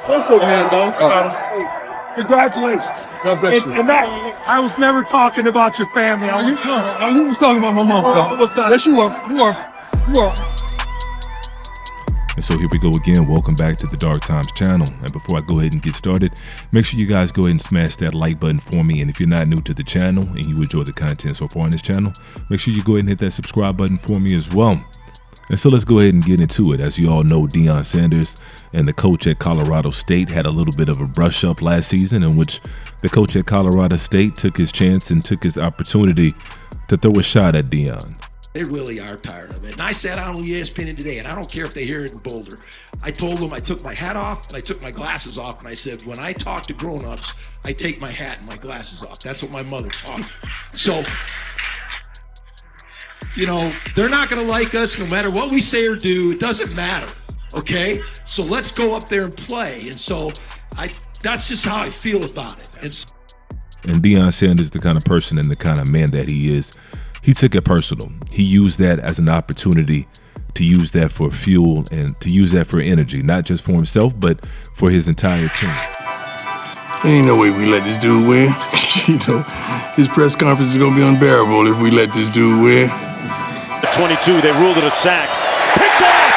That's okay, dog. Congratulations. God bless you. And that, I was never talking about your family. You was talking about my mom. What's that? Yes, you are. You are. And so here we go again. Welcome back to the Dark Times channel. And before I go ahead and get started, make sure you guys go ahead and smash that like button for me. And if you're not new to the channel and you enjoy the content so far on this channel, make sure you go ahead and hit that subscribe button for me as well. And so let's go ahead and get into it. As you all know, Deion Sanders and the coach at Colorado State had a little bit of a brush up last season, in which the coach at Colorado State took his chance and took his opportunity to throw a shot at Deion. They really are tired of it. And I sat on ESPN today, and I don't care if they hear it in Boulder. I told them I took my hat off and I took my glasses off, and I said, when I talk to grown-ups, I take my hat and my glasses off. That's what my mother taught me. So, you know, they're not going to like us no matter what we say or do. It doesn't matter, okay? So let's go up there and play. And so that's just how I feel about it. And Deion Sanders, the kind of person and the kind of man that he is, he took it personal. He used that as an opportunity to use that for fuel and to use that for energy, not just for himself, but for his entire team. Ain't no way we let this dude win. You know, his press conference is going to be unbearable if we let this dude win. 22, they ruled it a sack. Picked off!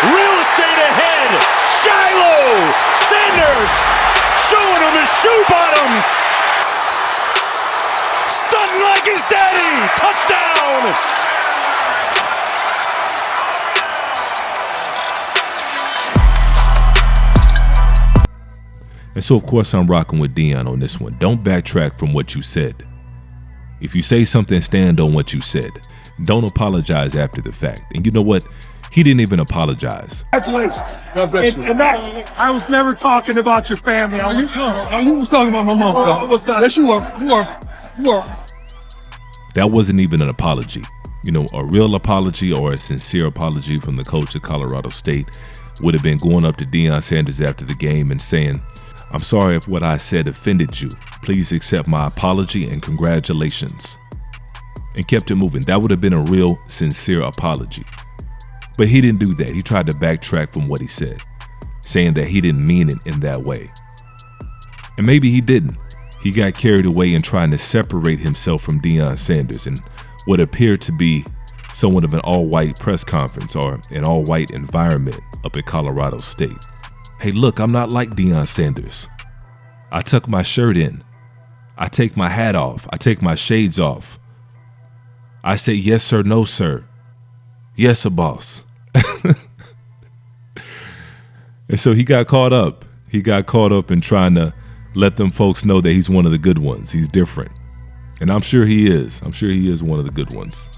Real estate ahead. Shedeur Sanders showing him his shoe bottoms. Stunting like his daddy. Touchdown. And so, of course, I'm rocking with Deion on this one. Don't backtrack from what you said. If you say something, stand on what you said. Don't apologize after the fact. And you know what? He didn't even apologize. Congratulations. God bless you. And that, I was never talking about your family. You was talking about my mom. What's that? Yes, you are. That wasn't even an apology. You know, a real apology or a sincere apology from the coach of Colorado State would have been going up to Deion Sanders after the game and saying, "I'm sorry if what I said offended you. Please accept my apology and congratulations." And kept it moving. That would have been a real, sincere apology. But he didn't do that. He tried to backtrack from what he said, saying that he didn't mean it in that way. And maybe he didn't. He got carried away in trying to separate himself from Deion Sanders in what appeared to be somewhat of an all-white press conference or an all-white environment up at Colorado State. Hey, look, I'm not like Deion Sanders. I tuck my shirt in. I take my hat off. I take my shades off. I say, yes, sir, no, sir. Yes, a boss. And so he got caught up. He got caught up in trying to let them folks know that he's one of the good ones. He's different. And I'm sure he is. I'm sure he is one of the good ones.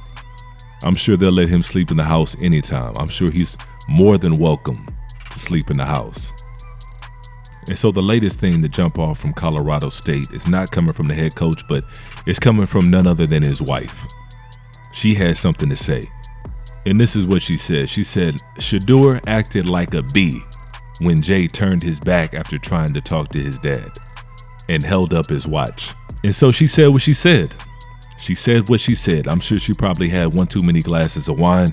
I'm sure they'll let him sleep in the house anytime. I'm sure he's more than welcome to sleep in the house. And so the latest thing to jump off from Colorado State is not coming from the head coach, but it's coming from none other than his wife. She had something to say. And this is what she said. She said, Shedeur acted like a B when Jay turned his back after trying to talk to his dad and held up his watch. And so she said what she said. She said what she said. I'm sure she probably had one too many glasses of wine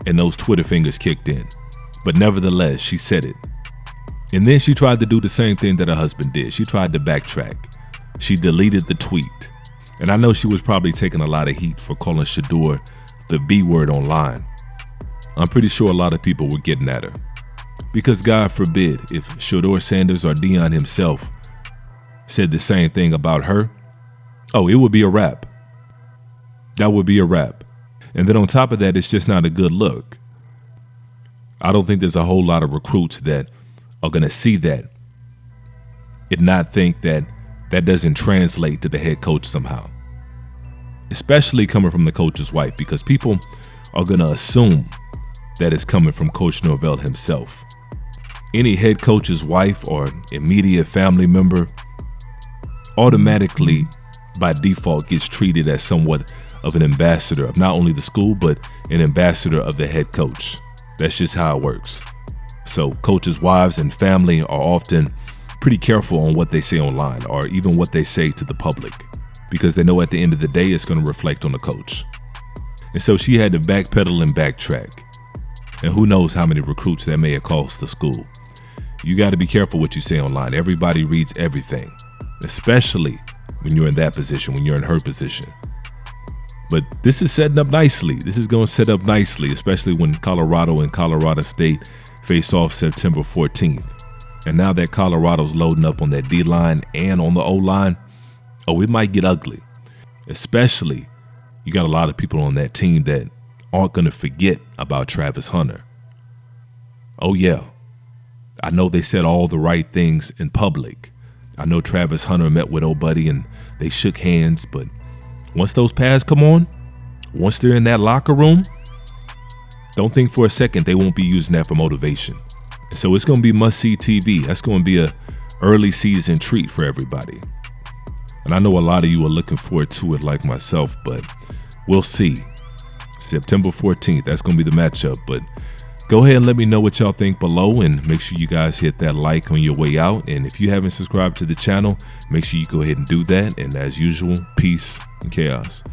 and those Twitter fingers kicked in. But nevertheless, she said it. And then she tried to do the same thing that her husband did. She tried to backtrack. She deleted the tweet. And I know she was probably taking a lot of heat for calling Shedeur the B word online. I'm pretty sure a lot of people were getting at her. Because God forbid if Shedeur Sanders or Deion himself said the same thing about her, oh, it would be a wrap. That would be a wrap. And then on top of that, it's just not a good look. I don't think there's a whole lot of recruits that are going to see that and not think that that doesn't translate to the head coach somehow. Especially coming from the coach's wife, because people are going to assume that it's coming from Coach Norvell himself. Any head coach's wife or immediate family member automatically, by default, gets treated as somewhat of an ambassador of not only the school, but an ambassador of the head coach. That's just how it works. So coaches' wives and family are often pretty careful on what they say online or even what they say to the public. because they know at the end of the day it's going to reflect on the coach. And so she had to backpedal and backtrack. And who knows how many recruits that may have cost the school. You got to be careful what you say online. Everybody reads everything, especially when you're in that position, when you're in her position. But this is setting up nicely. This is going to set up nicely, especially when Colorado and Colorado State face off September 14th. And now that Colorado's loading up on that D-line and on the O-line, it might get ugly. Especially, you got a lot of people on that team that aren't going to forget about Travis Hunter. Oh, yeah. I know they said all the right things in public. I know Travis Hunter met with old buddy and they shook hands, but once those pads come on, once they're in that locker room, don't think for a second they won't be using that for motivation. And so it's going to be must-see TV. That's going to be a early season treat for everybody. And I know a lot of you are looking forward to it like myself, but we'll see. September 14th, that's going to be the matchup. But go ahead and let me know what y'all think below, and make sure you guys hit that like on your way out. And if you haven't subscribed to the channel, make sure you go ahead and do that. And as usual, peace and chaos.